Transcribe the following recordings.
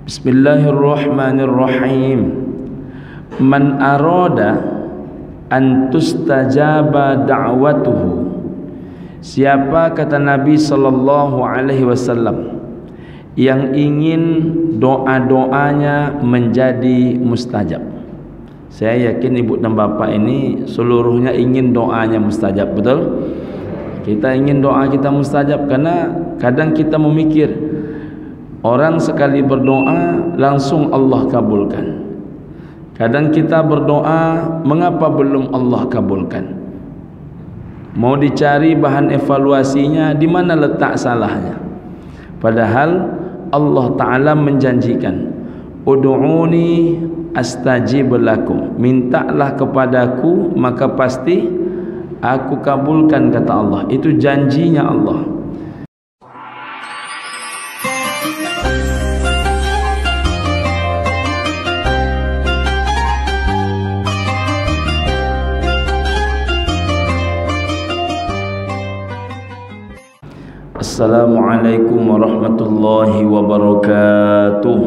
Bismillahirrahmanirrahim. Man arada an tustajaba da'watuhu. Siapa, kata Nabi sallallahu alaihi wasallam, yang ingin doa-doanya menjadi mustajab. Saya yakin ibu dan bapa ini seluruhnya ingin doanya mustajab, betul? Kita ingin doa kita mustajab karena kadang kita memikir orang sekali berdoa langsung Allah kabulkan. Kadang kita berdoa, mengapa belum Allah kabulkan? Mau dicari bahan evaluasinya, di mana letak salahnya? Padahal Allah Ta'ala menjanjikan, Udu'uni astajib lakum. Mintalah kepadaku, maka pasti aku kabulkan, kata Allah. Itu janjinya Allah. Assalamualaikum warahmatullahi wabarakatuh.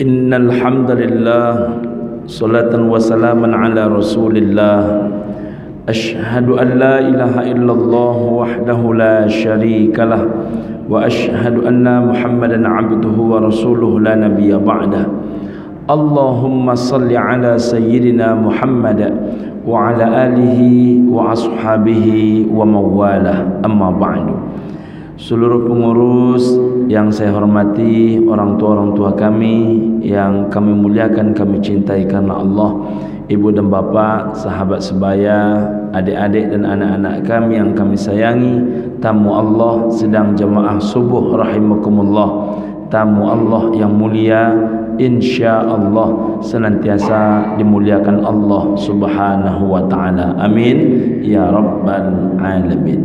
Innal hamdalillah, salatan wa salaman ala Rasulillah. Asyhadu an la ilaha illallah wahdahu la syarikalah wa asyhadu anna Muhammadan abduhu wa rasuluhu la nabiyya ba'dah. Allahumma salli ala sayyidina Muhammad wa ala alihi wa ashabihi wa mawalah, amma ba'du. Seluruh pengurus yang saya hormati, orang tua kami yang kami muliakan, kami cintai karena Allah, ibu dan bapa, sahabat sebaya, adik-adik dan anak-anak kami yang kami sayangi, tamu Allah sedang jemaah subuh rahimakumullah, tamu Allah yang mulia, insyaallah senantiasa dimuliakan Allah Subhanahu wa taala. Amin ya rabbal alamin.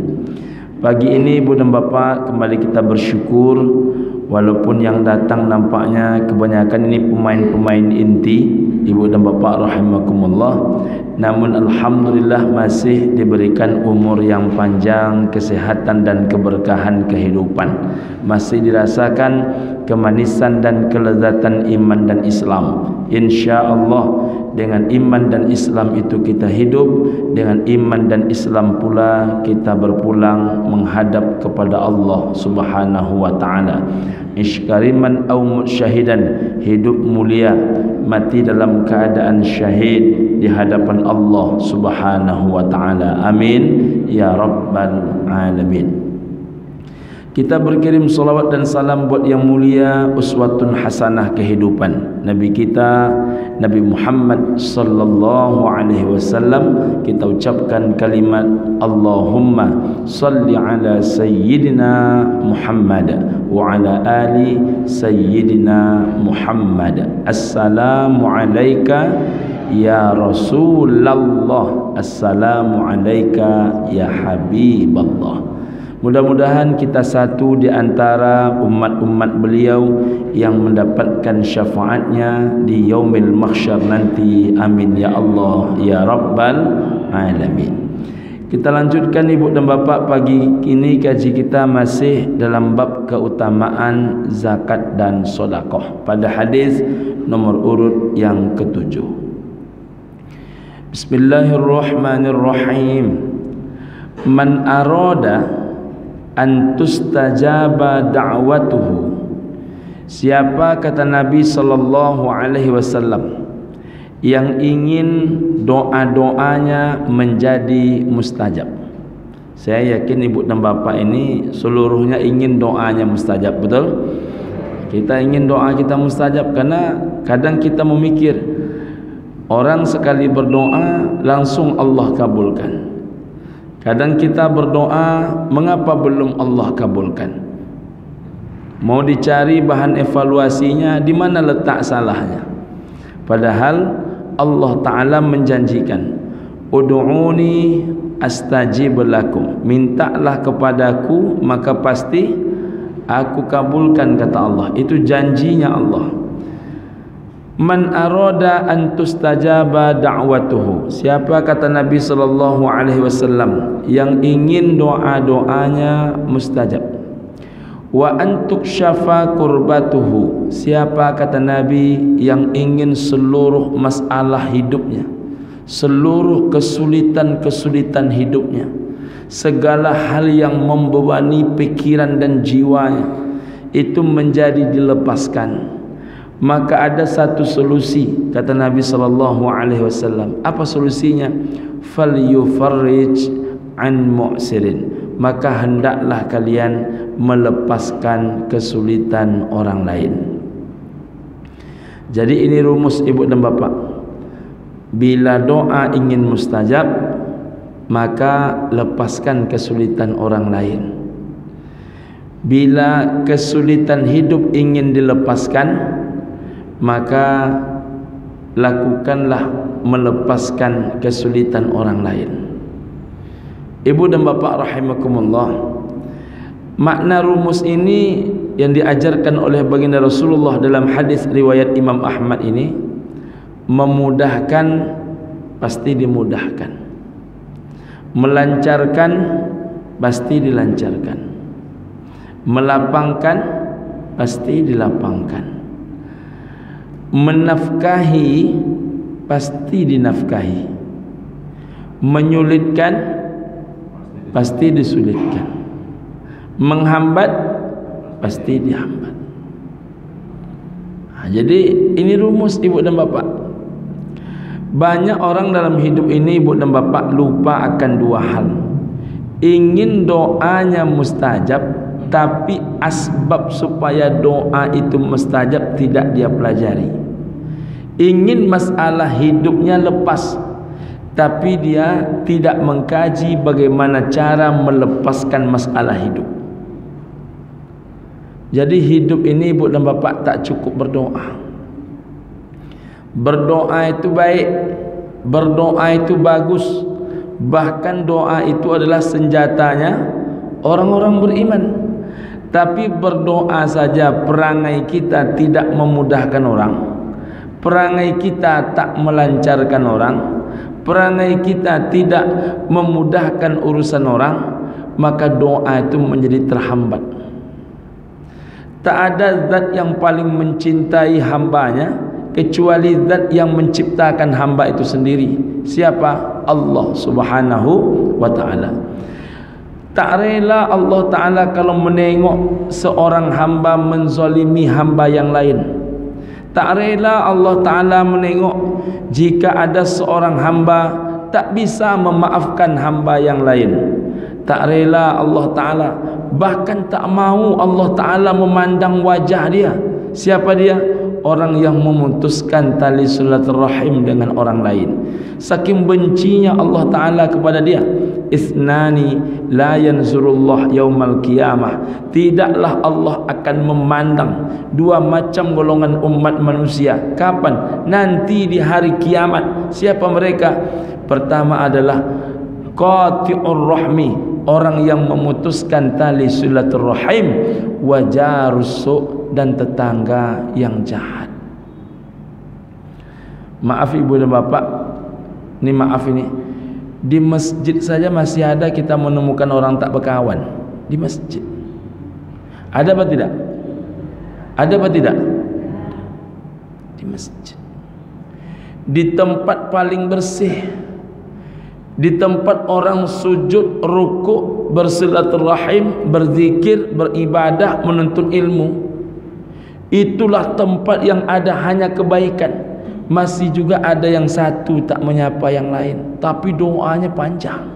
Pagi ini ibu dan bapa kembali kita bersyukur, walaupun yang datang nampaknya kebanyakan ini pemain-pemain inti, ibu dan bapa rahimakumullah, namun alhamdulillah masih diberikan umur yang panjang, kesehatan dan keberkahan kehidupan. Masih dirasakan kemanisan dan kelezatan iman dan Islam. InsyaAllah dengan iman dan Islam itu kita hidup, dengan iman dan Islam pula kita berpulang menghadap kepada Allah Subhanahu wa ta'ala. Iskariman au syahidan, hidup mulia, mati dalam keadaan syahid di hadapan Allah Subhanahu wa ta'ala. Amin ya rabbal alamin. Kita berkirim salawat dan salam buat yang mulia, uswatun hasanah kehidupan Nabi kita, Nabi Muhammad sallallahu alaihi wasallam. Kita ucapkan kalimat Allahumma salli ala sayyidina Muhammad wa ala ali sayyidina Muhammad. Assalamu alayka ya Rasulullah, assalamu alayka ya Habiballah. Mudah-mudahan kita satu di antara umat-umat beliau yang mendapatkan syafaatnya di yaumil mahsyar nanti. Amin ya Allah ya rabbal alamin. Kita lanjutkan ibu dan bapa, pagi ini kaji kita masih dalam bab keutamaan zakat dan sedekah pada hadis nomor urut yang ke-7. Bismillahirrahmanirrahim. Man arada an tustajaba da'watuhu. Siapa, kata Nabi sallallahu alaihi wasallam, yang ingin doa-doanya menjadi mustajab. Saya yakin ibu dan bapa ini seluruhnya ingin doanya mustajab, betul? Kita ingin doa kita mustajab karena kadang kita memikir orang sekali berdoa langsung Allah kabulkan. Kadang kita berdoa, mengapa belum Allah kabulkan? Mau dicari bahan evaluasinya, di mana letak salahnya? Padahal Allah Ta'ala menjanjikan, Udu'uni astajib lakum. Mintalah kepadaku, maka pasti aku kabulkan, kata Allah. Itu janjinya Allah. Man arada an tustajaba da'watuhu. Siapa, kata Nabi sallallahu alaihi wasallam, yang ingin doa-doanya mustajab. Wa antuk syafa kurbatuhu, siapa kata Nabi yang ingin seluruh masalah hidupnya, seluruh kesulitan-kesulitan hidupnya, segala hal yang membebani pikiran dan jiwanya itu menjadi dilepaskan, maka ada satu solusi kata Nabi SAW. Apa solusinya? Falyufarrij an mu'sirin, maka hendaklah kalian melepaskan kesulitan orang lain. Jadi ini rumus ibu dan bapa. Bila doa ingin mustajab, maka lepaskan kesulitan orang lain. Bila kesulitan hidup ingin dilepaskan, maka lakukanlah melepaskan kesulitan orang lain. Ibu dan bapa rahimakumullah, makna rumus ini yang diajarkan oleh baginda Rasulullah dalam hadis riwayat Imam Ahmad ini, memudahkan pasti dimudahkan, melancarkan pasti dilancarkan, melapangkan pasti dilapangkan, menafkahi pasti dinafkahi, menyulitkan pasti disulitkan, menghambat pasti dihambat. Jadi ini rumus ibu dan bapak. Banyak orang dalam hidup ini ibu dan bapak lupa akan dua hal. Ingin doanya mustajab, tapi asbab supaya doa itu mustajab tidak dia pelajari. Ingin masalah hidupnya lepas, tapi dia tidak mengkaji bagaimana cara melepaskan masalah hidup. Jadi hidup ini ibu dan bapak tak cukup berdoa. Berdoa itu baik, berdoa itu bagus, bahkan doa itu adalah senjatanya orang-orang beriman. Tapi berdoa saja perangai kita tidak memudahkan orang, perangai kita tak melancarkan orang, perangai kita tidak memudahkan urusan orang, maka doa itu menjadi terhambat. Tak ada zat yang paling mencintai hambanya kecuali zat yang menciptakan hamba itu sendiri. Siapa? Allah Subhanahu wa ta'ala. Tak rela Allah Ta'ala kalau menengok seorang hamba menzalimi hamba yang lain. Tak rela Allah Ta'ala menengok jika ada seorang hamba tak bisa memaafkan hamba yang lain. Tak rela Allah Ta'ala, bahkan tak mau Allah Ta'ala memandang wajah dia. Siapa dia? Orang yang memutuskan tali silaturahim dengan orang lain. Saking bencinya Allah Ta'ala kepada dia. Isnani la yanzurullah yaumal qiyamah, tidaklah Allah akan memandang dua macam golongan umat manusia. Kapan? Nanti di hari kiamat. Siapa mereka? Pertama adalah qati'ur rahmi, orang yang memutuskan tali silaturahim, wa jarus, dan tetangga yang jahat. Maaf ibu dan bapak, ini maaf ini, di masjid saja masih ada kita menemukan orang tak berkawan. Di masjid ada apa tidak? Ada apa tidak? Di masjid, di tempat paling bersih, di tempat orang sujud, rukuk, bersilaturahim, berzikir, beribadah, menuntut ilmu. Itulah tempat yang ada hanya kebaikan. Masih juga ada yang satu tak menyapa yang lain, tapi doanya panjang.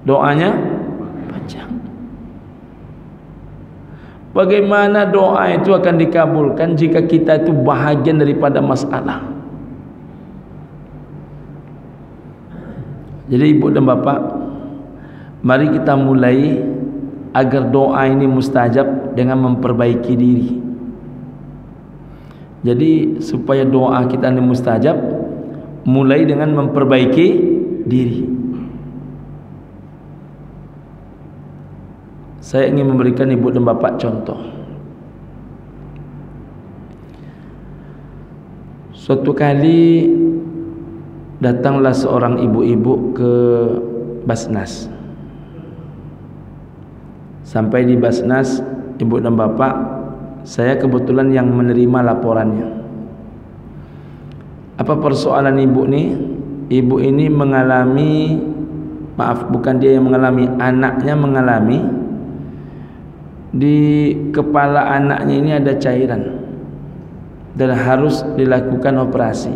Doanya panjang. Bagaimana doa itu akan dikabulkan jika kita itu bahagian daripada masalah? Jadi ibu dan bapak, mari kita mulai agar doa ini mustajab dengan memperbaiki diri. Jadi supaya doa kita ini mustajab, mulai dengan memperbaiki diri. Saya ingin memberikan ibu dan bapak contoh. Suatu kali datanglah seorang ibu-ibu ke Basnas. Sampai di Basnas, ibu dan bapak, saya kebetulan yang menerima laporannya. Apa persoalan ibu nih? Ibu ini mengalami, maaf, bukan dia yang mengalami, anaknya mengalami, di kepala anaknya ini ada cairan dan harus dilakukan operasi.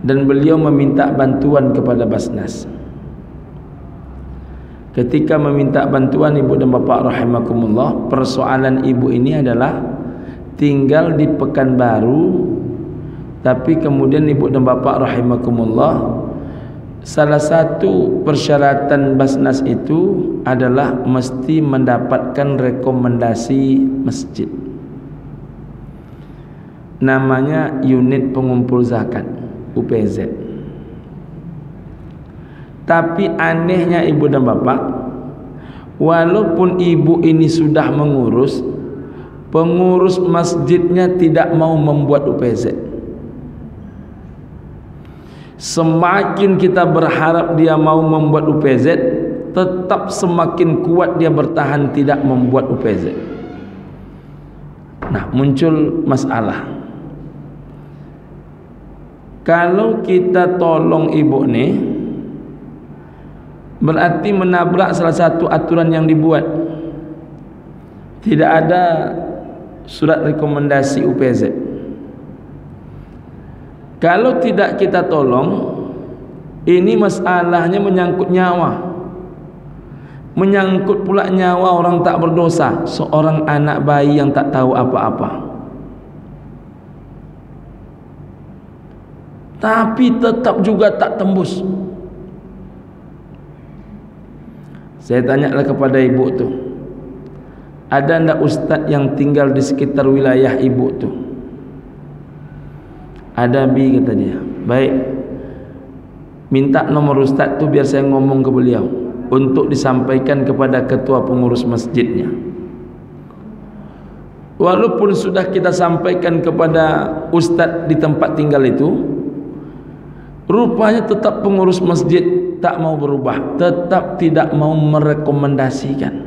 Dan beliau meminta bantuan kepada Basnas. Ketika meminta bantuan ibu dan bapak rahimakumullah, persoalan ibu ini adalah tinggal di Pekanbaru, tapi kemudian ibu dan bapak rahimakumullah, salah satu persyaratan Basnas itu adalah mesti mendapatkan rekomendasi masjid. Namanya unit pengumpul zakat, UPZ. Tapi anehnya ibu dan bapak, walaupun ibu ini sudah mengurus, pengurus masjidnya tidak mau membuat UPZ. Semakin kita berharap dia mau membuat UPZ, tetap semakin kuat dia bertahan tidak membuat UPZ. Nah, muncul masalah. Kalau kita tolong ibu nih, berarti menabrak salah satu aturan yang dibuat. Tidak ada surat rekomendasi UPZ. Kalau tidak kita tolong, ini masalahnya menyangkut nyawa. Menyangkut pula nyawa orang tak berdosa, seorang anak bayi yang tak tahu apa-apa. Tapi tetap juga tak tembus. Saya tanyalah kepada ibu tu, ada ndak ustaz yang tinggal di sekitar wilayah ibu tu? Ada, Bi, kata dia. Baik, minta nomor ustaz tu biar saya ngomong ke beliau untuk disampaikan kepada ketua pengurus masjidnya. Walaupun sudah kita sampaikan kepada ustaz di tempat tinggal itu, rupanya tetap pengurus masjid tak mau berubah, tetap tidak mau merekomendasikan.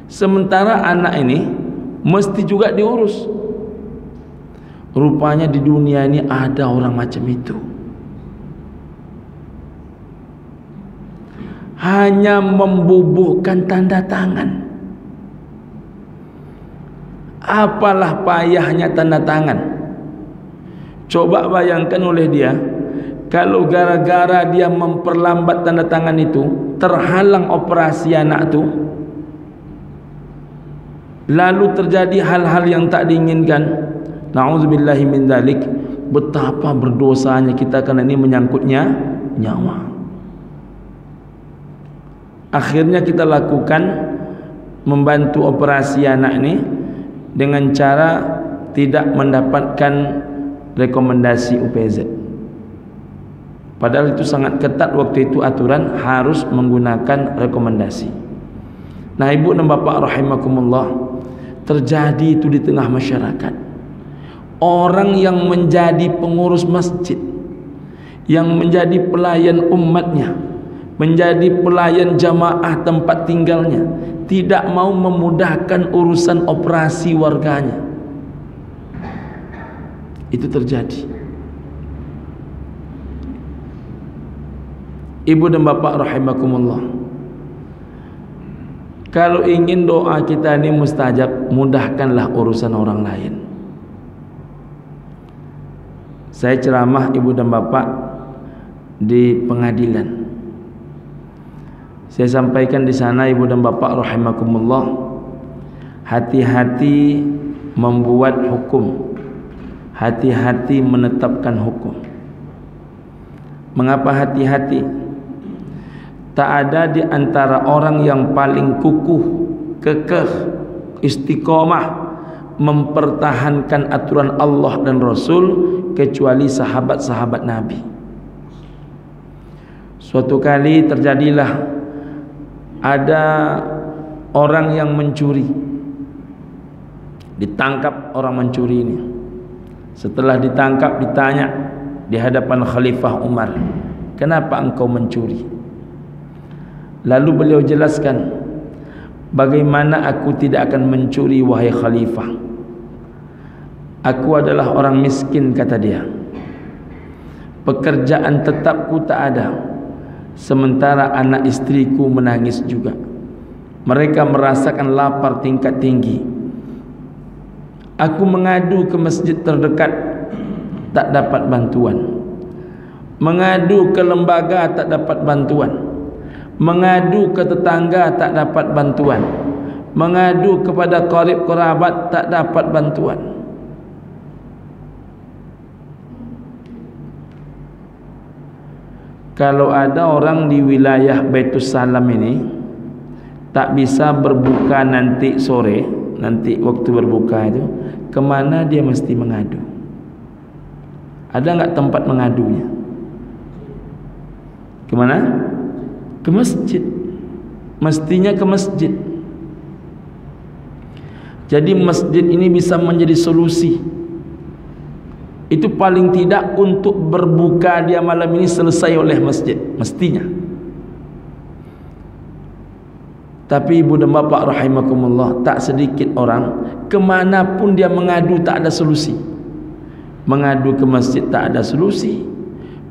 Sementara anak ini mesti juga diurus. Rupanya di dunia ini ada orang macam itu. Hanya membubuhkan tanda tangan. Apalah payahnya tanda tangan. Coba bayangkan oleh dia, kalau gara-gara dia memperlambat tanda tangan itu, terhalang operasi anak itu, lalu terjadi hal-hal yang tak diinginkan, na'udzubillahi min dzalik, betapa berdosanya kita karena ini menyangkutnya nyawa. Akhirnya kita lakukan membantu operasi anak ini dengan cara tidak mendapatkan rekomendasi UPZ. Padahal itu sangat ketat waktu itu aturan harus menggunakan rekomendasi. Nah, ibu dan bapak rahimakumullah, terjadi itu di tengah masyarakat. Orang yang menjadi pengurus masjid, yang menjadi pelayan umatnya, menjadi pelayan jamaah tempat tinggalnya, tidak mau memudahkan urusan operasi warganya. Itu terjadi. Ibu dan bapak rahimakumullah, kalau ingin doa kita ini mustajab, mudahkanlah urusan orang lain. Saya ceramah ibu dan bapak di pengadilan. Saya sampaikan di sana ibu dan bapak rahimakumullah, hati-hati membuat hukum, hati-hati menetapkan hukum. Mengapa hati-hati? Tak ada di antara orang yang paling kukuh, kekeh, istiqomah mempertahankan aturan Allah dan Rasul kecuali sahabat-sahabat Nabi. Suatu kali terjadilah ada orang yang mencuri. Ditangkap orang mencuri ini. Setelah ditangkap ditanya di hadapan Khalifah Umar, "Kenapa engkau mencuri?" Lalu beliau jelaskan, bagaimana aku tidak akan mencuri wahai khalifah. Aku adalah orang miskin, kata dia. Pekerjaan tetapku tak ada, sementara anak istriku menangis juga. Mereka merasakan lapar tingkat tinggi. Aku mengadu ke masjid terdekat, tak dapat bantuan. Mengadu ke lembaga, tak dapat bantuan. Mengadu ke tetangga, tak dapat bantuan. Mengadu kepada qarib kerabat, tak dapat bantuan. Kalau ada orang di wilayah Baitus Salam ini tak bisa berbuka nanti sore, nanti waktu berbuka itu, kemana dia mesti mengadu? Ada enggak tempat mengadunya? Kemana? Ke masjid. Mestinya ke masjid. Jadi masjid ini bisa menjadi solusi. Itu paling tidak untuk berbuka dia malam ini selesai oleh masjid, mestinya. Tapi ibu dan bapa rahimakumullah, tak sedikit orang kemanapun dia mengadu tak ada solusi. Mengadu ke masjid tak ada solusi,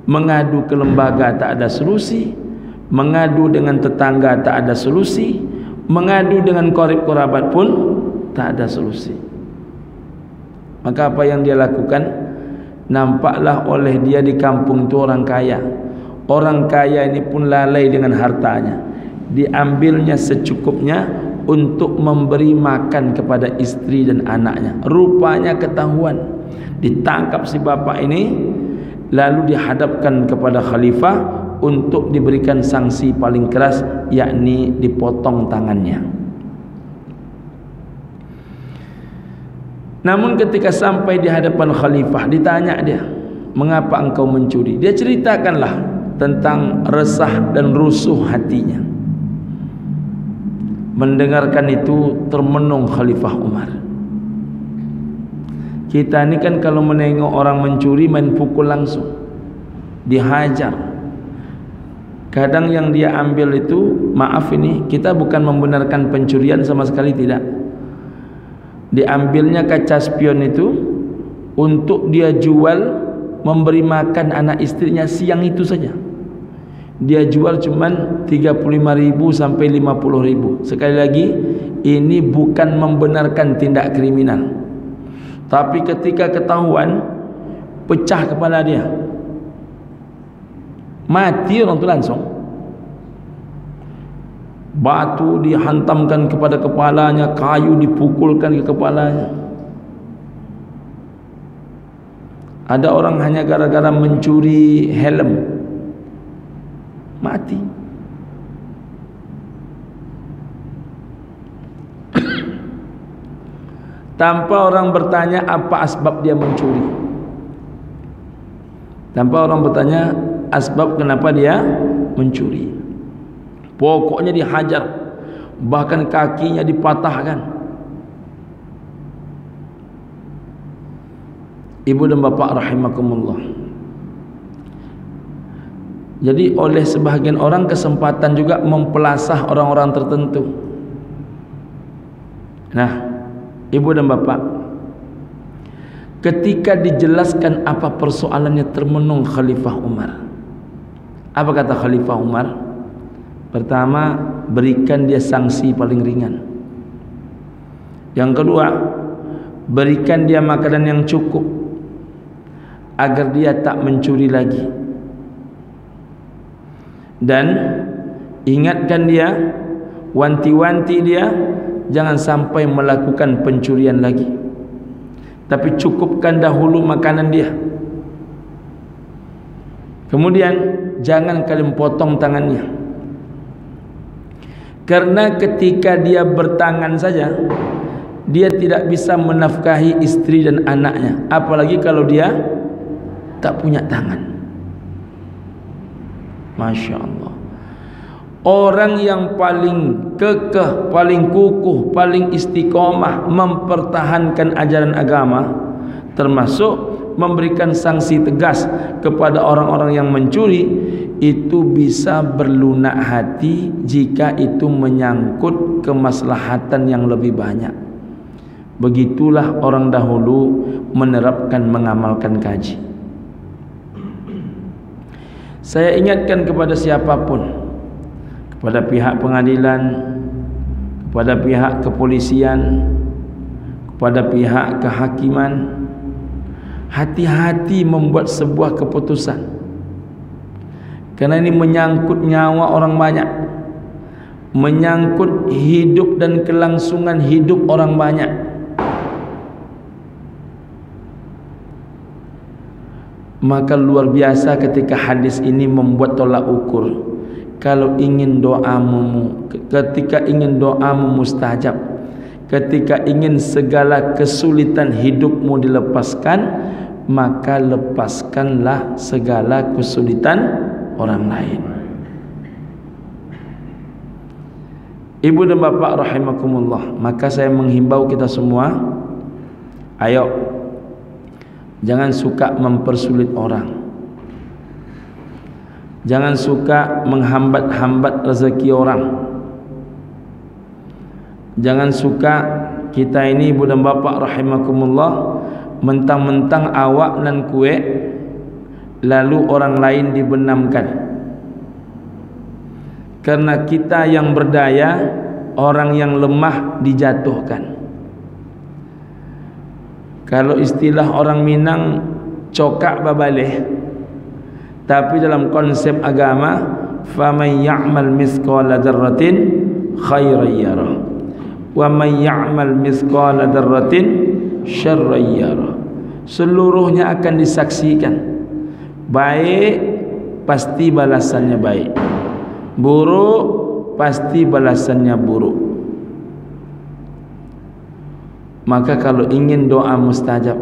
mengadu ke lembaga tak ada solusi, mengadu dengan tetangga tak ada solusi, mengadu dengan qarib kerabat pun tak ada solusi. Maka apa yang dia lakukan? Nampaklah oleh dia di kampung itu orang kaya. Orang kaya ini pun lalai dengan hartanya. Diambilnya secukupnya untuk memberi makan kepada istri dan anaknya. Rupanya ketahuan, ditangkap si bapak ini, lalu dihadapkan kepada khalifah untuk diberikan sanksi paling keras, yakni dipotong tangannya. Namun ketika sampai di hadapan khalifah, ditanya dia, mengapa engkau mencuri? Dia ceritakanlah tentang resah dan rusuh hatinya. Mendengarkan itu termenung Khalifah Umar. Kita ini kan kalau menengok orang mencuri main pukul langsung, dihajar. Kadang yang dia ambil itu, maaf ini, kita bukan membenarkan pencurian sama sekali, tidak. Diambilnya kaca spion itu untuk dia jual, memberi makan anak istrinya siang itu saja. Dia jual cuman 35.000 sampai 50.000. Sekali lagi, ini bukan membenarkan tindak kriminal. Tapi ketika ketahuan, pecah kepala dia. Mati orang itu langsung. Batu dihantamkan kepada kepalanya, kayu dipukulkan ke kepalanya. Ada orang hanya gara-gara mencuri helm mati. Tanpa orang bertanya apa asbab dia mencuri. Tanpa orang bertanya asbab kenapa dia mencuri. Pokoknya dihajar, bahkan kakinya dipatahkan. Ibu dan bapak rahimakumullah. Jadi oleh sebahagian orang kesempatan juga mempelasah orang-orang tertentu. Nah, ibu dan bapak, ketika dijelaskan apa persoalannya termenung Khalifah Umar. Apa kata Khalifah Umar? Pertama, berikan dia sanksi paling ringan. Yang kedua, berikan dia makanan yang cukup agar dia tak mencuri lagi. Dan ingatkan dia, wanti-wanti dia jangan sampai melakukan pencurian lagi. Tapi cukupkan dahulu makanan dia. Kemudian jangan kalian potong tangannya. Karena ketika dia bertangan saja, dia tidak bisa menafkahi istri dan anaknya. Apalagi kalau dia tak punya tangan. Masya Allah. Orang yang paling kekeh, paling kukuh, paling istiqomah mempertahankan ajaran agama, termasuk memberikan sanksi tegas kepada orang-orang yang mencuri, itu bisa berlunak hati jika itu menyangkut kemaslahatan yang lebih banyak. Begitulah orang dahulu menerapkan mengamalkan kaji. Saya ingatkan kepada siapapun, kepada pihak pengadilan, kepada pihak kepolisian, kepada pihak kehakiman, hati-hati membuat sebuah keputusan, karena ini menyangkut nyawa orang banyak, menyangkut hidup dan kelangsungan hidup orang banyak. Maka luar biasa ketika hadis ini membuat tolak ukur. Kalau ingin doamu, ketika ingin doamu mustajab, ketika ingin segala kesulitan hidupmu dilepaskan, maka lepaskanlah segala kesulitan orang lain. Ibu dan bapak rahimakumullah, maka saya menghimbau kita semua, ayo, jangan suka mempersulit orang, jangan suka menghambat-hambat rezeki orang, jangan suka kita ini ibu dan bapak rahimakumullah mentang-mentang awak nan kue lalu orang lain dibenamkan. Karena kita yang berdaya, orang yang lemah dijatuhkan. Kalau istilah orang Minang, cokak babaleh. Tapi dalam konsep agama, faman ya'mal mithqala dzarratin khairan yarah, wa man ya'mal mithqala dzarratin syarran yarah. Seluruhnya akan disaksikan. Baik pasti balasannya baik, buruk pasti balasannya buruk. Maka kalau ingin doa mustajab,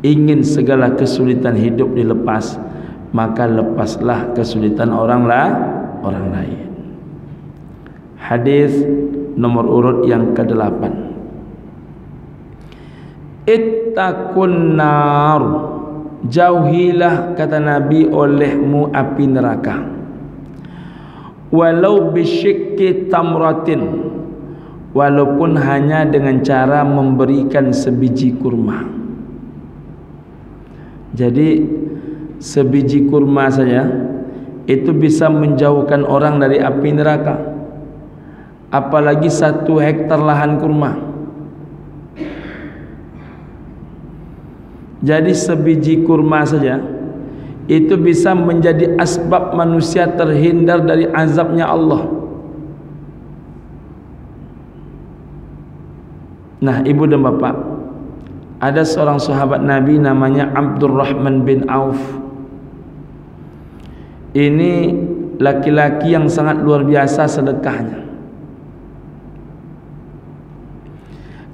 ingin segala kesulitan hidup dilepas, maka lepaslah kesulitan orang lain. Hadis nomor urut yang ke-8. Ittaqun nar, jauhilah kata Nabi olehmu api neraka, walau bisyikki tamratin, walaupun hanya dengan cara memberikan sebiji kurma. Jadi sebiji kurma saja itu bisa menjauhkan orang dari api neraka, apalagi 1 hektar lahan kurma. Jadi sebiji kurma saja itu bisa menjadi asbab manusia terhindar dari azabnya Allah. Nah, ibu dan bapak, ada seorang sahabat Nabi namanya Abdurrahman bin Auf. Ini laki-laki yang sangat luar biasa sedekahnya.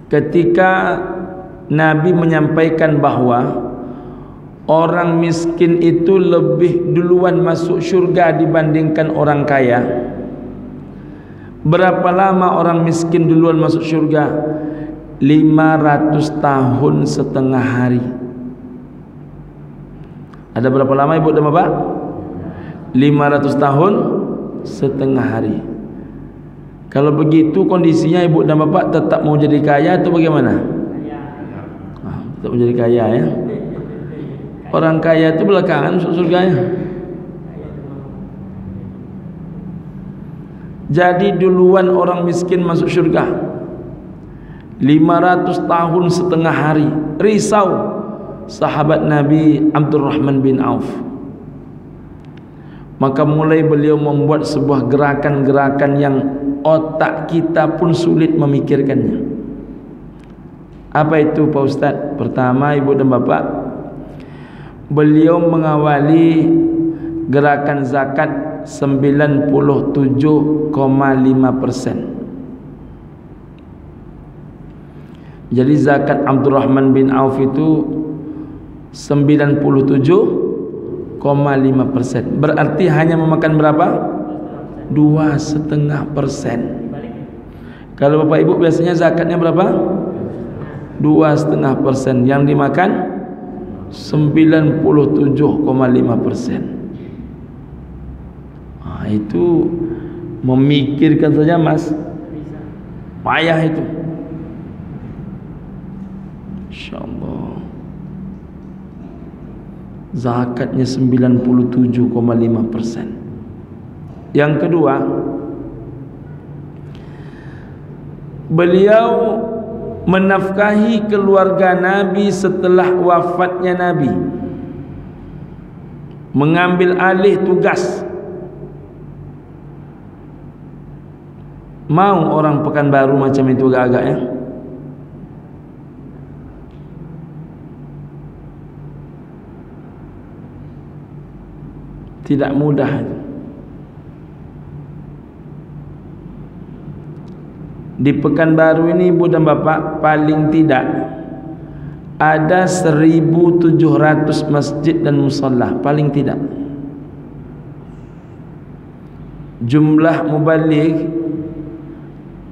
Ketika Nabi menyampaikan bahwa orang miskin itu lebih duluan masuk syurga dibandingkan orang kaya. Berapa lama orang miskin duluan masuk syurga? 500 tahun setengah hari. Ada berapa lama ibu dan bapak? 500 tahun setengah hari. Kalau begitu kondisinya ibu dan bapak tetap mau jadi kaya atau bagaimana? Tetap mau jadi kaya ya. Orang kaya itu belakangan masuk surganya. Jadi duluan orang miskin masuk surga. 500 tahun setengah hari. Risau sahabat Nabi Abdurrahman bin Auf. Maka mulai beliau membuat sebuah gerakan-gerakan yang otak kita pun sulit memikirkannya. Apa itu Pak Ustaz? Pertama ibu dan bapak, beliau mengawali gerakan zakat 97,5%. Jadi zakat Abdurrahman bin Auf itu 97,5%. Berarti hanya memakan berapa? 2,5%. Kalau bapak ibu biasanya zakatnya berapa? 2,5%. Yang dimakan 97,5%. Itu memikirkan saja mas, payah itu. InsyaAllah. Zakatnya 97,5%. Yang kedua, beliau menafkahi keluarga Nabi setelah wafatnya Nabi, mengambil alih tugas. Mau orang Pekanbaru macam itu agak-agaknya? Tidak mudah. Di Pekanbaru ini ibu dan bapak, paling tidak ada 1.700 masjid dan musalla, paling tidak. Jumlah mubaligh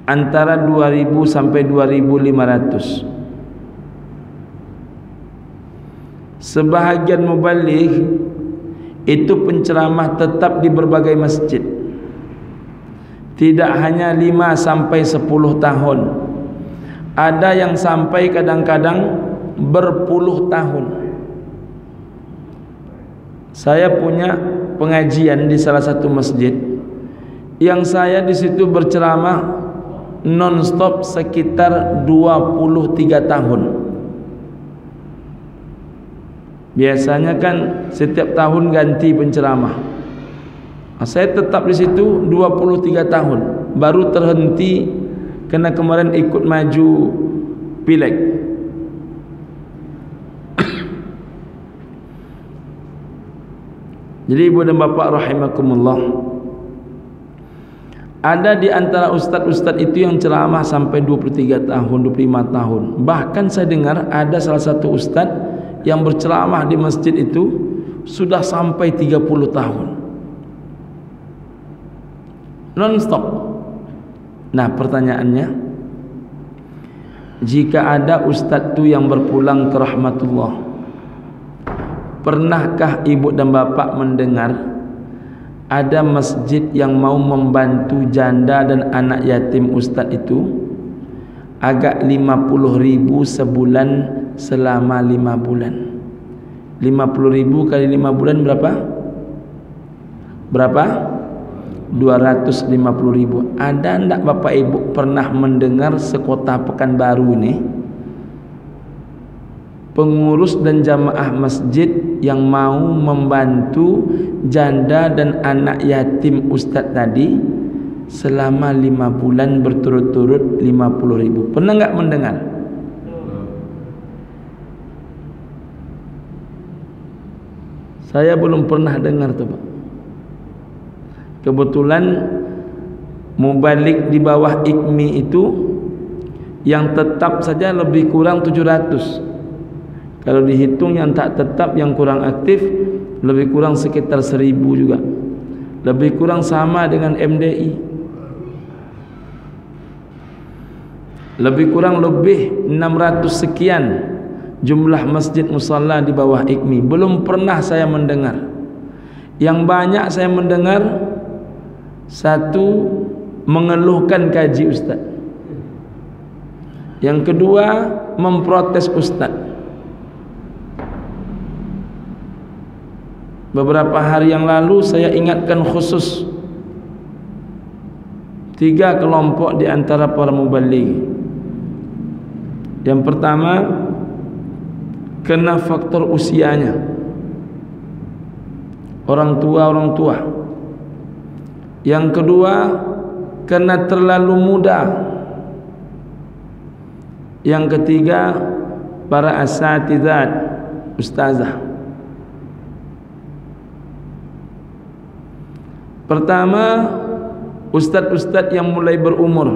antara 2.000 sampai 2.500. Sebahagian mubaligh itu penceramah tetap di berbagai masjid, tidak hanya 5 sampai 10 tahun, ada yang sampai kadang-kadang berpuluh tahun. Saya punya pengajian di salah satu masjid yang saya di situ berceramah non-stop sekitar 23 tahun. Biasanya kan setiap tahun ganti penceramah. Saya tetap di situ 23 tahun, baru terhenti karena kemarin ikut maju pileg. Jadi ibu dan bapak rahimakumullah, ada di antara ustaz-ustaz itu yang ceramah sampai 23 tahun, 25 tahun. Bahkan saya dengar ada salah satu ustaz yang berceramah di masjid itu sudah sampai 30 tahun. Non-stop. Nah, pertanyaannya, jika ada ustaz itu yang berpulang ke rahmatullah, pernahkah ibu dan bapak mendengar ada masjid yang mau membantu janda dan anak yatim ustaz itu agak 50.000 sebulan selama 5 bulan? 50.000 kali 5 bulan berapa? Berapa? 250.000. Ada enggak bapak ibu pernah mendengar sekota Pekanbaru ini pengurus dan jamaah masjid yang mau membantu janda dan anak yatim ustaz tadi selama 5 bulan berturut-turut 50.000? Pernah enggak mendengar? Saya belum pernah dengar tuh Pak. Kebetulan mubalik di bawah IKMI itu yang tetap saja lebih kurang 700. Kalau dihitung yang tak tetap, yang kurang aktif, lebih kurang sekitar 1.000 juga. Lebih kurang sama dengan MDI. Lebih kurang 600 sekian jumlah masjid musalla di bawah IKMI. Belum pernah saya mendengar. Yang banyak saya mendengar, satu, mengeluhkan kaji ustaz. Yang kedua, memprotes ustaz. Beberapa hari yang lalu saya ingatkan khusus 3 kelompok di antara para mubaligh. Yang pertama, kena faktor usianya, orang tua. Yang kedua, kena terlalu muda. Yang ketiga, para asatidzat, ustazah. Pertama, ustaz-ustaz yang mulai berumur.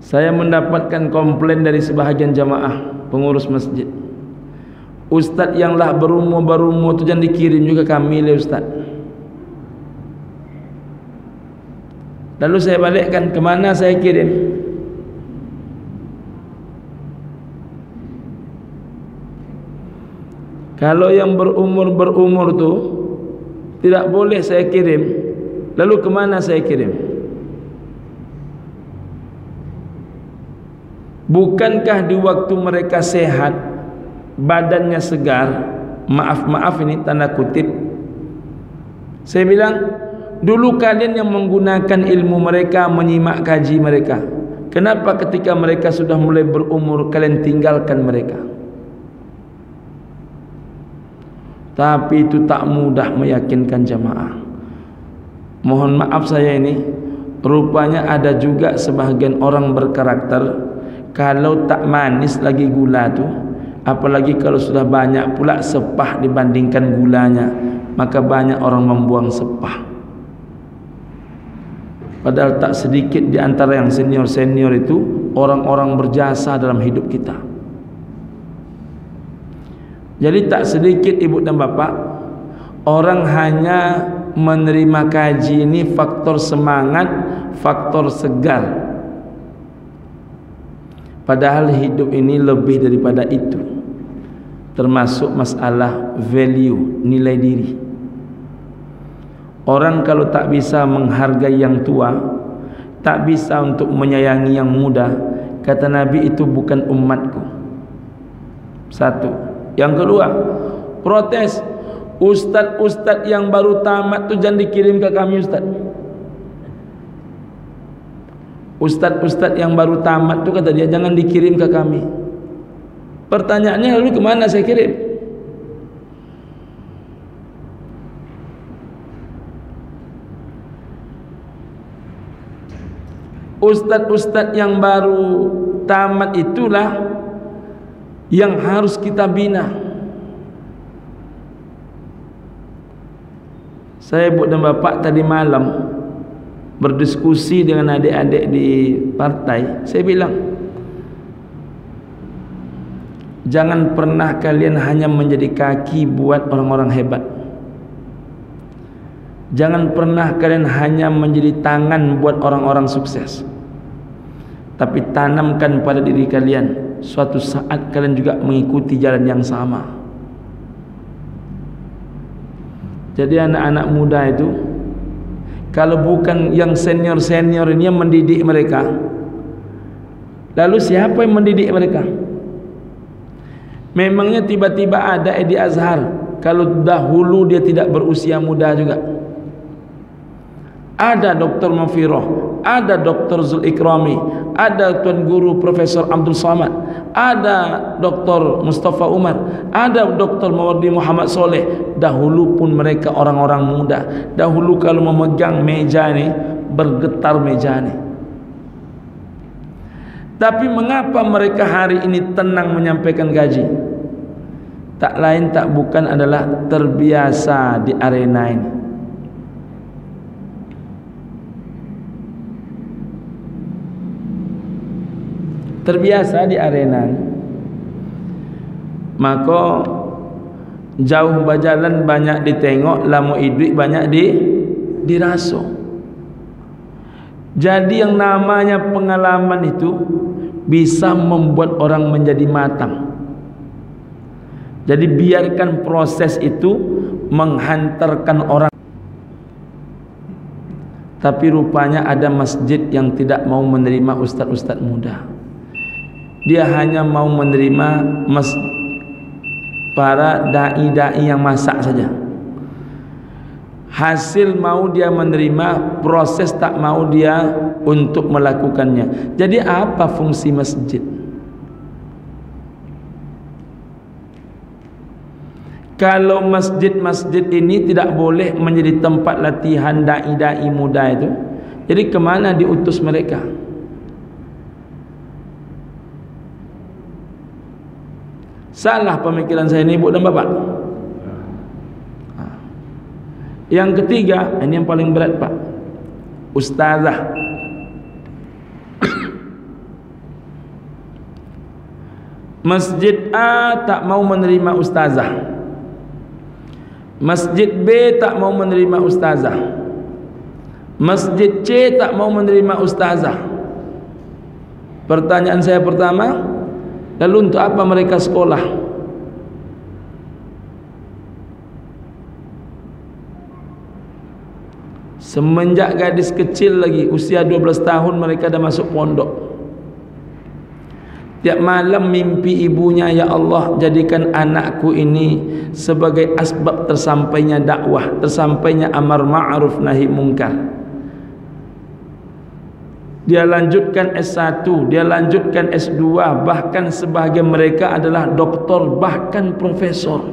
Saya mendapatkan komplain dari sebahagian jamaah pengurus masjid. Ustaz yang lah berumur tu jangan dikirim juga kami le ustaz. Lalu saya balikkan, ke mana saya kirim? Kalau yang berumur tu tidak boleh saya kirim, lalu kemana saya kirim? Bukankah di waktu mereka sehat, badannya segar, maaf ini tanda kutip, saya bilang dulu kalian yang menggunakan ilmu mereka, menyimak kaji mereka, kenapa ketika mereka sudah mulai berumur kalian tinggalkan mereka? Tapi itu tak mudah meyakinkan jamaah. Mohon maaf saya ini, rupanya ada juga sebahagian orang berkarakter, kalau tak manis lagi gula tu, apalagi kalau sudah banyak pula sepah dibandingkan gulanya, maka banyak orang membuang sepah. Padahal tak sedikit di antara yang senior-senior itu orang-orang berjasa dalam hidup kita. Jadi tak sedikit ibu dan bapak, orang hanya menerima kaji ini faktor semangat, faktor segar. Padahal hidup ini lebih daripada itu, termasuk masalah value, nilai diri. Orang kalau tak bisa menghargai yang tua, tak bisa untuk menyayangi yang muda, kata Nabi, itu bukan umatku. Satu. Yang kedua, protes, ustaz-ustaz yang baru tamat tu jangan dikirim ke kami ustaz. Ustaz-ustaz yang baru tamat tu kata dia jangan dikirim ke kami. Pertanyaannya lalu kemana saya kirim? Ustaz-ustaz yang baru tamat itulah yang harus kita bina. Saya ibu dan bapak tadi malam berdiskusi dengan adik-adik di partai. Saya bilang, jangan pernah kalian hanya menjadi kaki buat orang-orang hebat. Jangan pernah kalian hanya menjadi tangan buat orang-orang sukses. Tapi tanamkan pada diri kalian, suatu saat kalian juga mengikuti jalan yang sama. Jadi anak-anak muda itu, kalau bukan yang senior-senior ini yang mendidik mereka, lalu siapa yang mendidik mereka? Memangnya tiba-tiba ada Edi Azhar kalau dahulu dia tidak berusia muda juga? Ada Dr. Mafiroh, ada Dr. Zulikrami, ada Tuan Guru Profesor Abdul Samad, ada Dr. Mustafa Umar, ada Dr. Mawardi Muhammad Soleh. Dahulu pun mereka orang-orang muda. Dahulu kalau memegang meja ni, bergetar meja ni. Tapi mengapa mereka hari ini tenang menyampaikan gaji? Tak lain tak bukan adalah terbiasa di arena ini. Terbiasa di arena ini. Maka jauh berjalan banyak ditengok, lama hidup banyak dirasa. Jadi yang namanya pengalaman itu bisa membuat orang menjadi matang. Jadi biarkan proses itu menghantarkan orang. Tapi rupanya ada masjid yang tidak mau menerima ustaz-ustaz muda. Dia hanya mau menerima para da'i-da'i yang masak saja. Hasil mau dia menerima, proses tak mau dia untuk melakukannya. Jadi apa fungsi masjid? Kalau masjid-masjid ini tidak boleh menjadi tempat latihan da'i-da'i muda itu, jadi kemana diutus mereka? Salah pemikiran saya ini, ibu dan bapak. Yang ketiga, ini yang paling berat pak, ustazah. Masjid A tak mau menerima ustazah, Masjid B tak mau menerima ustazah, Masjid C tak mau menerima ustazah. Pertanyaan saya pertama, lalu untuk apa mereka sekolah? Semenjak gadis kecil lagi, usia 12 tahun mereka dah masuk pondok. Tiap malam mimpi ibunya, ya Allah, jadikan anakku ini sebagai asbab tersampainya dakwah, tersampainya amar ma'ruf nahi mungkar. Dia lanjutkan S1, dia lanjutkan S2, bahkan sebahagian mereka adalah doktor, bahkan profesor.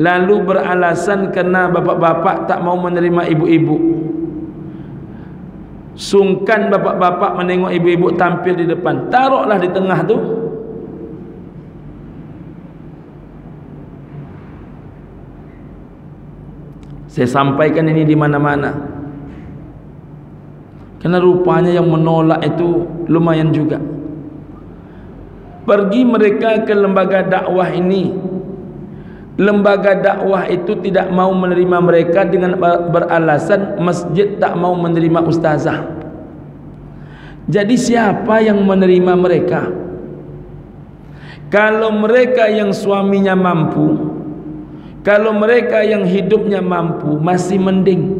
Lalu beralasan kerana bapak-bapak tak mau menerima ibu-ibu. Sungkan bapak-bapak menengok ibu-ibu tampil di depan, taruhlah di tengah tu. Saya sampaikan ini di mana-mana, karena rupanya yang menolak itu lumayan juga. Pergi mereka ke lembaga dakwah ini, lembaga dakwah itu tidak mau menerima mereka dengan beralasan masjid tak mau menerima ustazah. Jadi siapa yang menerima mereka? Kalau mereka yang suaminya mampu, kalau mereka yang hidupnya mampu, masih mending.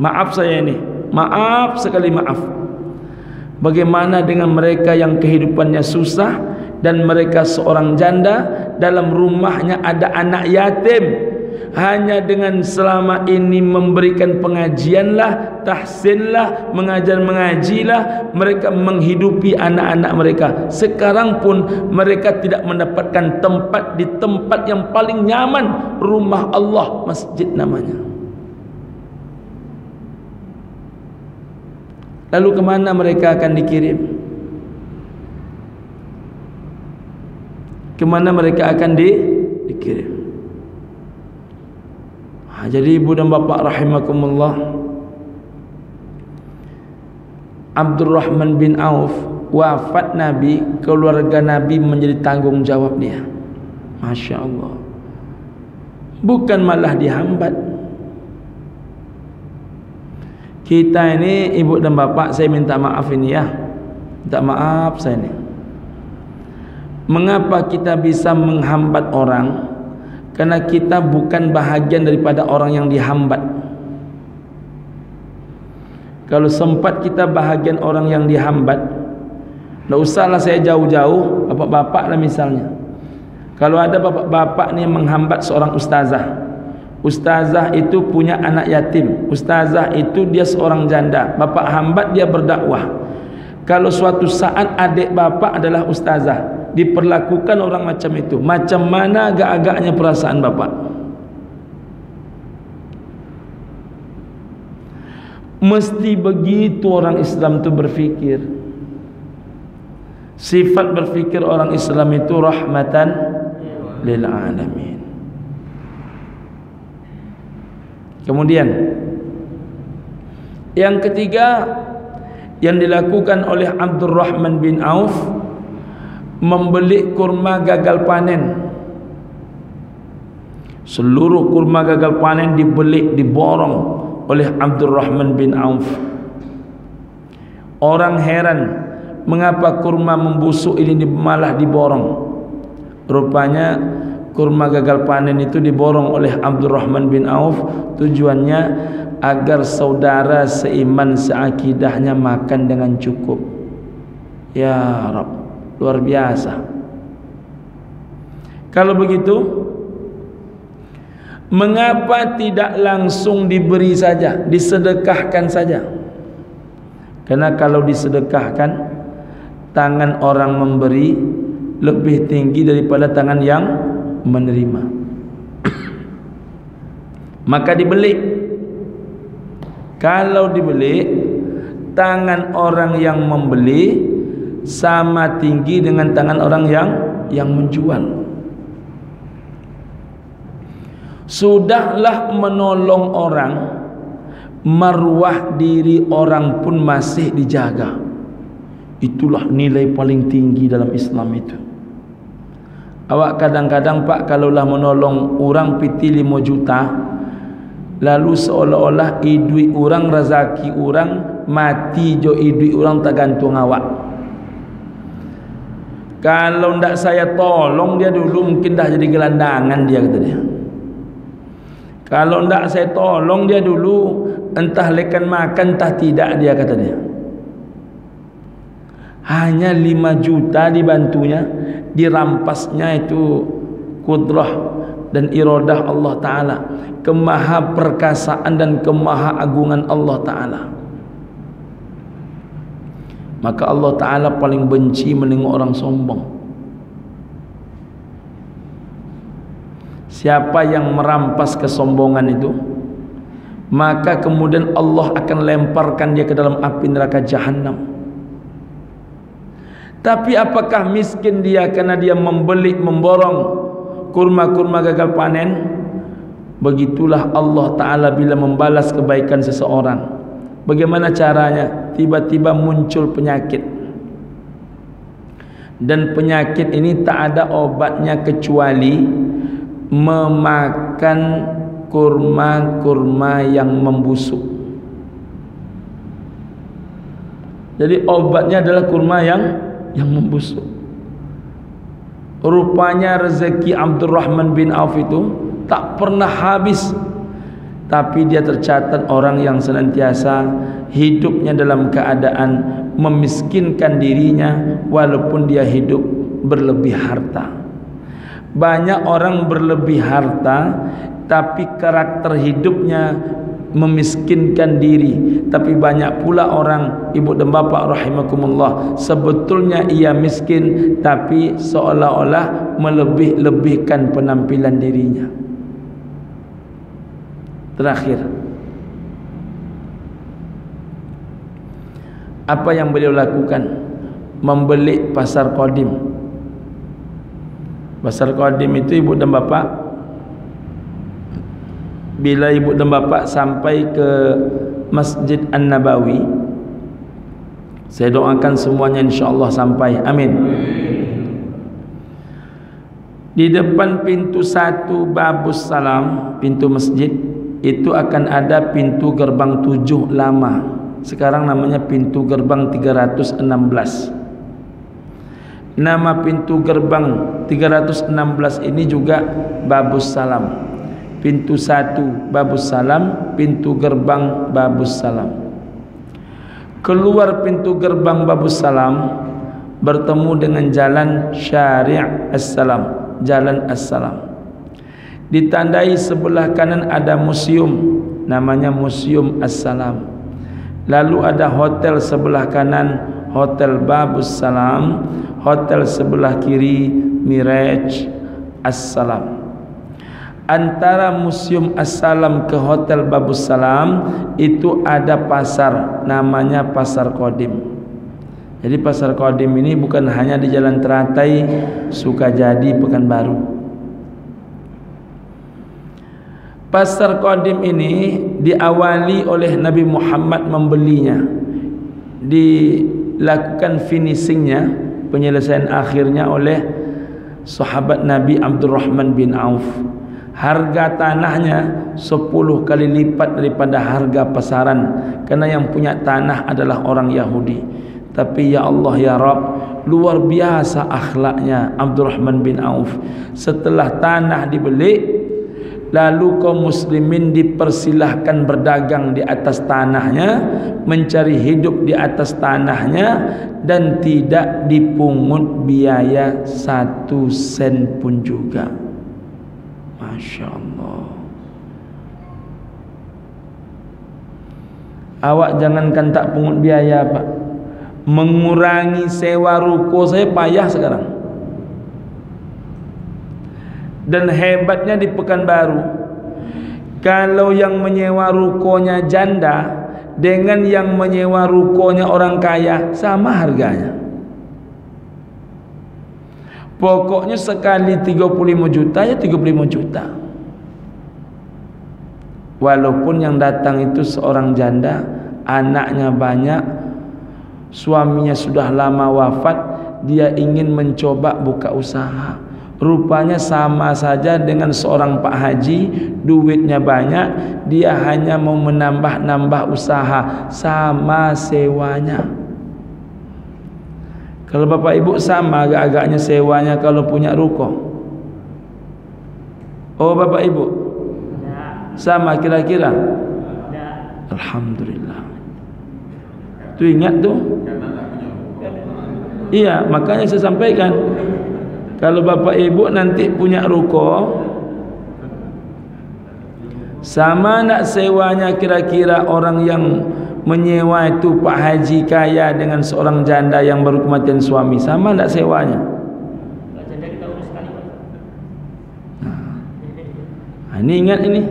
Maaf saya ini, maaf sekali maaf. Bagaimana dengan mereka yang kehidupannya susah dan mereka seorang janda, dalam rumahnya ada anak yatim, hanya dengan selama ini memberikan pengajianlah, tahsinlah, mengajilah, mereka menghidupi anak-anak mereka. Sekarang pun mereka tidak mendapatkan tempat di tempat yang paling nyaman, rumah Allah, masjid namanya. Lalu kemana mereka akan dikirim? Kemana mereka akan dikirim? Jadi ibu dan bapa rahimakumullah, Abdurrahman bin Auf wafat Nabi, keluarga Nabi menjadi tanggung jawab dia. Masya Allah. Bukan malah dihambat. Kita ini ibu dan bapa, saya minta maaf ini ya, minta maaf saya ini. Mengapa kita bisa menghambat orang? Karena kita bukan bahagian daripada orang yang dihambat. Kalau sempat kita bahagian orang yang dihambat, tak usahlah saya jauh-jauh, bapak-bapak lah misalnya. Kalau ada bapak-bapak ni menghambat seorang ustazah, ustazah itu punya anak yatim, ustazah itu dia seorang janda, bapak hambat dia berdakwah. Kalau suatu saat adik bapak adalah ustazah, diperlakukan orang macam itu, macam mana agak-agaknya perasaan bapak? Mesti begitu orang Islam itu berfikir. Sifat berfikir orang Islam itu rahmatan lil alamin. Kemudian yang ketiga yang dilakukan oleh Abdurrahman bin Auf, membeli kurma gagal panen. Seluruh kurma gagal panen dibeli, diborong oleh Abdurrahman bin Auf. Orang heran, mengapa kurma membusuk ini malah diborong? Rupanya kurma gagal panen itu diborong oleh Abdurrahman bin Auf, tujuannya agar saudara seiman seakidahnya makan dengan cukup. Ya Rabb, luar biasa. Kalau begitu, mengapa tidak langsung diberi saja, disedekahkan saja? Karena kalau disedekahkan, tangan orang memberi lebih tinggi daripada tangan yang menerima. Maka dibeli. Kalau dibeli, tangan orang yang membeli sama tinggi dengan tangan orang yang menjual. Sudahlah menolong orang, marwah diri orang pun masih dijaga. Itulah nilai paling tinggi dalam Islam itu. Awak kadang-kadang pak, kalaulah menolong orang piti 5 juta, lalu seolah-olah idui orang, rezeki orang mati jo idui orang tak gantung awak. Kalau ndak saya tolong dia dulu, mungkin dah jadi gelandangan dia, kata dia. Kalau ndak saya tolong dia dulu, entah lekan makan entah tidak dia, kata dia. Hanya 5 juta dibantunya, dirampasnya itu kudrah dan iradah Allah Ta'ala, kemaha perkasaan dan kemaha agungan Allah Ta'ala. Maka Allah Ta'ala paling benci menengok orang sombong. Siapa yang merampas kesombongan itu, maka kemudian Allah akan lemparkan dia ke dalam api neraka Jahannam. Tapi apakah miskin dia karena dia membeli, memborong kurma-kurma gagal panen? Begitulah Allah Ta'ala bila membalas kebaikan seseorang. Bagaimana caranya? Tiba-tiba muncul penyakit, dan penyakit ini tak ada obatnya kecuali memakan kurma-kurma yang membusuk. Jadi obatnya adalah kurma yang membusuk. Rupanya rezeki Abdurrahman bin Auf itu tak pernah habis, tapi dia tercatat orang yang senantiasa hidupnya dalam keadaan memiskinkan dirinya walaupun dia hidup berlebih harta. Banyak orang berlebih harta tapi karakter hidupnya memiskinkan diri. Tapi banyak pula orang, ibu dan bapa rahimakumullah, sebetulnya ia miskin tapi seolah-olah melebih-lebihkan penampilan dirinya. Terakhir, apa yang beliau lakukan? Membeli pasar Qadim. Pasar Qadim itu ibu dan bapa, bila ibu dan bapa sampai ke Masjid An-Nabawi, saya doakan semuanya insya-Allah sampai, amin. Di depan pintu 1 Babus Salam, pintu masjid, itu akan ada pintu gerbang 7 lama. Sekarang namanya pintu gerbang 316. Nama pintu gerbang 316 ini juga Babus Salam. Pintu 1 Babus Salam, pintu gerbang Babus Salam. Keluar pintu gerbang Babus Salam, bertemu dengan jalan Syari' As-Salam, jalan As-Salam. Ditandai sebelah kanan ada museum, namanya Museum As-Salam. Lalu ada hotel sebelah kanan, Hotel Babus Salam. Hotel sebelah kiri, Miraj As-Salam. Antara Museum As-Salam ke Hotel Babus Salam itu ada pasar, namanya Pasar Qadim. Jadi Pasar Qadim ini bukan hanya di Jalan Teratai, Sukajadi, Pekanbaru. Pasar Qadim ini diawali oleh Nabi Muhammad membelinya, dilakukan finishingnya, penyelesaian akhirnya oleh sahabat Nabi Abdurrahman bin Auf. Harga tanahnya 10 kali lipat daripada harga pasaran, karena yang punya tanah adalah orang Yahudi. Tapi ya Allah ya Rabb, luar biasa akhlaknya Abdurrahman bin Auf. Setelah tanah dibeli, lalu kaum muslimin dipersilahkan berdagang di atas tanahnya, mencari hidup di atas tanahnya, dan tidak dipungut biaya 1 sen pun juga. Masya Allah. Awak jangankan tak pungut biaya, Pak, mengurangi sewa ruko saya payah sekarang. Dan hebatnya di Pekanbaru, kalau yang menyewa rukonya janda dengan yang menyewa rukonya orang kaya sama harganya. Pokoknya sekali 35 juta ya 35 juta. Walaupun yang datang itu seorang janda, anaknya banyak, suaminya sudah lama wafat, dia ingin mencoba buka usaha. Rupanya sama saja dengan seorang Pak Haji, duitnya banyak, dia hanya mau menambah-nambah usaha, sama sewanya. Kalau Bapak Ibu sama agak-agaknya sewanya kalau punya ruko. Oh Bapak Ibu, Sama kira-kira? Alhamdulillah. Tu ingat tu? Iya, makanya saya sampaikan, kalau bapak ibu nanti punya ruko, sama nak sewanya kira-kira orang yang menyewa itu Pak Haji kaya dengan seorang janda yang baru kematian suami, sama nak sewanya? Nah, ini ingat ini.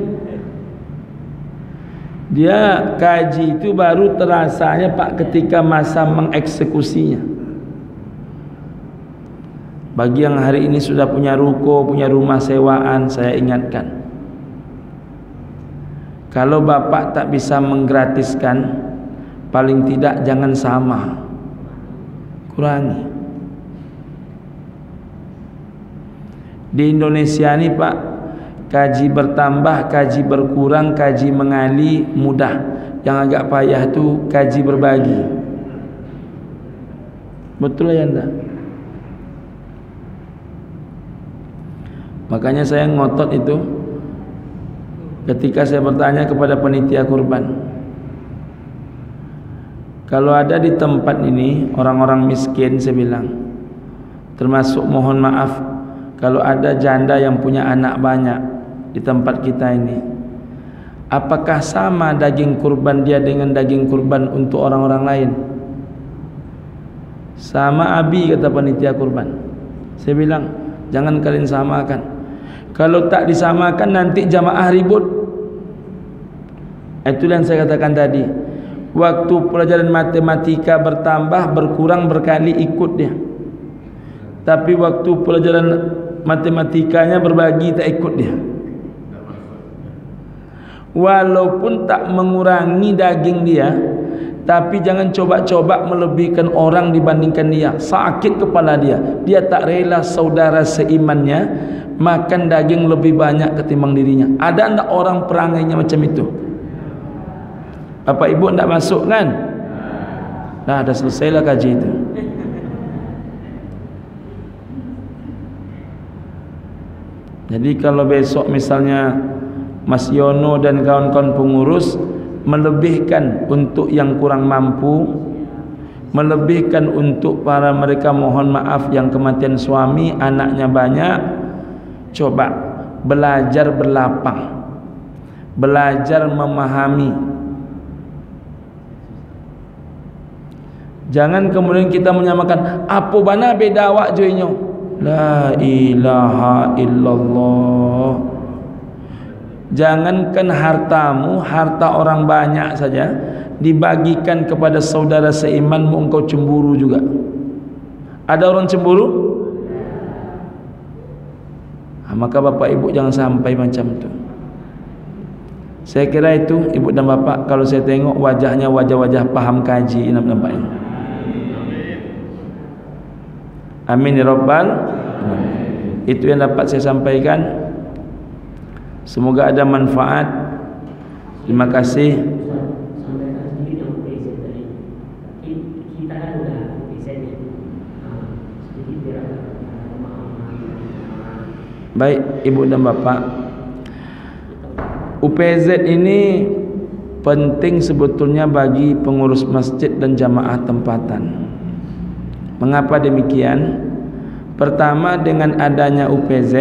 Dia kaji itu baru terasanya Pak ketika masa mengeksekusinya. Bagi yang hari ini sudah punya ruko, punya rumah sewaan, saya ingatkan, kalau bapak tak bisa menggratiskan, paling tidak jangan sama, kurangi. Di Indonesia ini Pak, kaji bertambah, kaji berkurang, kaji mengali mudah. Yang agak payah tu kaji berbagi. Betul ya anda? Makanya saya ngotot itu ketika saya bertanya kepada panitia kurban, kalau ada di tempat ini orang-orang miskin, saya bilang, termasuk mohon maaf kalau ada janda yang punya anak banyak di tempat kita ini, apakah sama daging kurban dia dengan daging kurban untuk orang-orang lain? Sama abi, kata panitia kurban. Saya bilang, jangan kalian samakan. Kalau tak disamakan nanti jamaah ribut. Itulah yang saya katakan tadi. Waktu pelajaran matematika bertambah, berkurang, berkali ikut dia. Tapi waktu pelajaran matematikanya berbagi, tak ikut dia. Walaupun tak mengurangi daging dia, tapi jangan coba-coba melebihkan orang dibandingkan dia. Sakit kepala dia. Dia tak rela saudara seimannya makan daging lebih banyak ketimbang dirinya. Ada enggak orang perangainya macam itu? Bapak ibu enggak masuk kan? Nah, dah selesailah kaji itu. Jadi kalau besok misalnya Mas Yono dan kawan-kawan pengurus melebihkan untuk yang kurang mampu, melebihkan untuk para mereka mohon maaf yang kematian suami, anaknya banyak, coba belajar berlapang, belajar memahami. Jangan kemudian kita menyamakan, apa bana beda awak joinyo. La ilaha illallah. Jangankan hartamu, harta orang banyak saja dibagikan kepada saudara seimanmu, engkau cemburu juga. Ada orang cemburu? Nah, maka bapak ibu jangan sampai macam itu. Saya kira itu ibu dan bapak, kalau saya tengok wajahnya wajah-wajah paham kaji, nampak-nampaknya. Amin ya rabbal. Itu yang dapat saya sampaikan. Semoga ada manfaat. Terima kasih. Baik ibu dan bapak, UPZ ini penting sebetulnya bagi pengurus masjid dan jamaah tempatan. Mengapa demikian? Pertama, dengan adanya UPZ,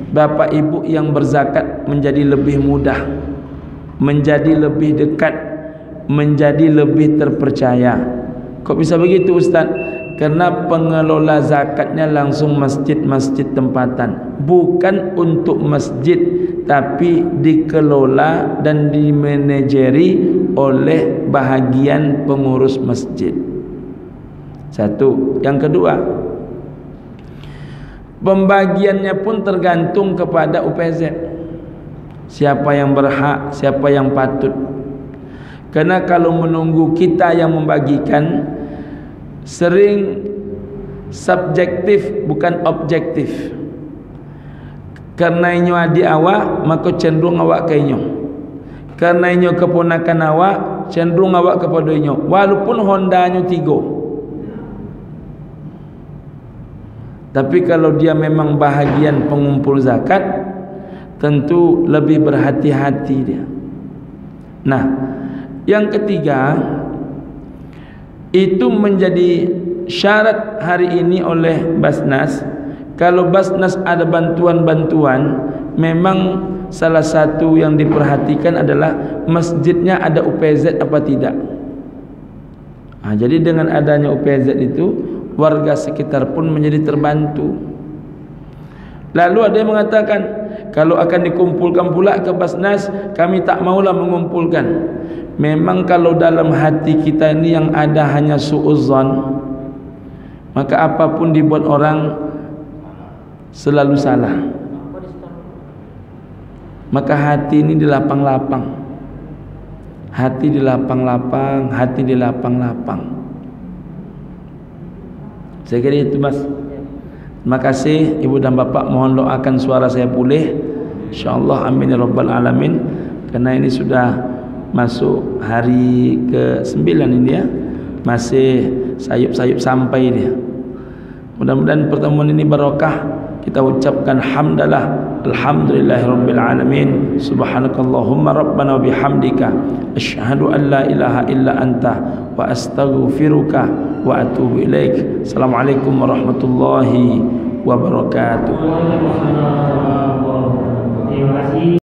bapak ibu yang berzakat menjadi lebih mudah, menjadi lebih dekat, menjadi lebih terpercaya. Kok bisa begitu Ustaz? Karena pengelola zakatnya langsung masjid-masjid tempatan, bukan untuk masjid, tapi dikelola dan dimanajeri oleh bahagian pengurus masjid. Satu. Yang kedua, pembagiannya pun tergantung kepada UPZ. Siapa yang berhak, siapa yang patut. Karena kalau menunggu kita yang membagikan, sering subjektif bukan objektif. Karena inyo adik awak, maka cenderung awak ke inyo. Karena inyo keponakan awak, cenderung awak kepada inyo. Walaupun Hondanya 3. Tapi kalau dia memang bahagian pengumpul zakat, tentu lebih berhati-hati dia. Nah, yang ketiga itu menjadi syarat hari ini oleh Basnas. Kalau Basnas ada bantuan-bantuan, memang salah satu yang diperhatikan adalah masjidnya ada UPZ apa tidak. Jadi dengan adanya UPZ itu, warga sekitar pun menjadi terbantu. Lalu ada yang mengatakan, kalau akan dikumpulkan pula ke Basnas, kami tak maulah mengumpulkan. Memang kalau dalam hati kita ini yang ada hanya suudzon, maka apapun dibuat orang selalu salah. Maka hati ini dilapang-lapang, hati dilapang-lapang, hati dilapang-lapang. Saya kira itu, Mas. Terima kasih Ibu dan Bapak, mohon doakan suara saya pulih, insyaallah, amin ya rabbal alamin. Karena ini sudah masuk hari ke-9 ini ya, masih sayup-sayup sampai dia. Mudah-mudahan pertemuan ini barokah. Kita ucapkan hamdalah, alhamdulillahirabbil alamin, subhanakallahumma rabbana wa bihamdika asyhadu an la ilaha illa anta wa astaghfiruka wa atubu ilaik. Assalamualaikum warahmatullahi wabarakatuh. Terima kasih.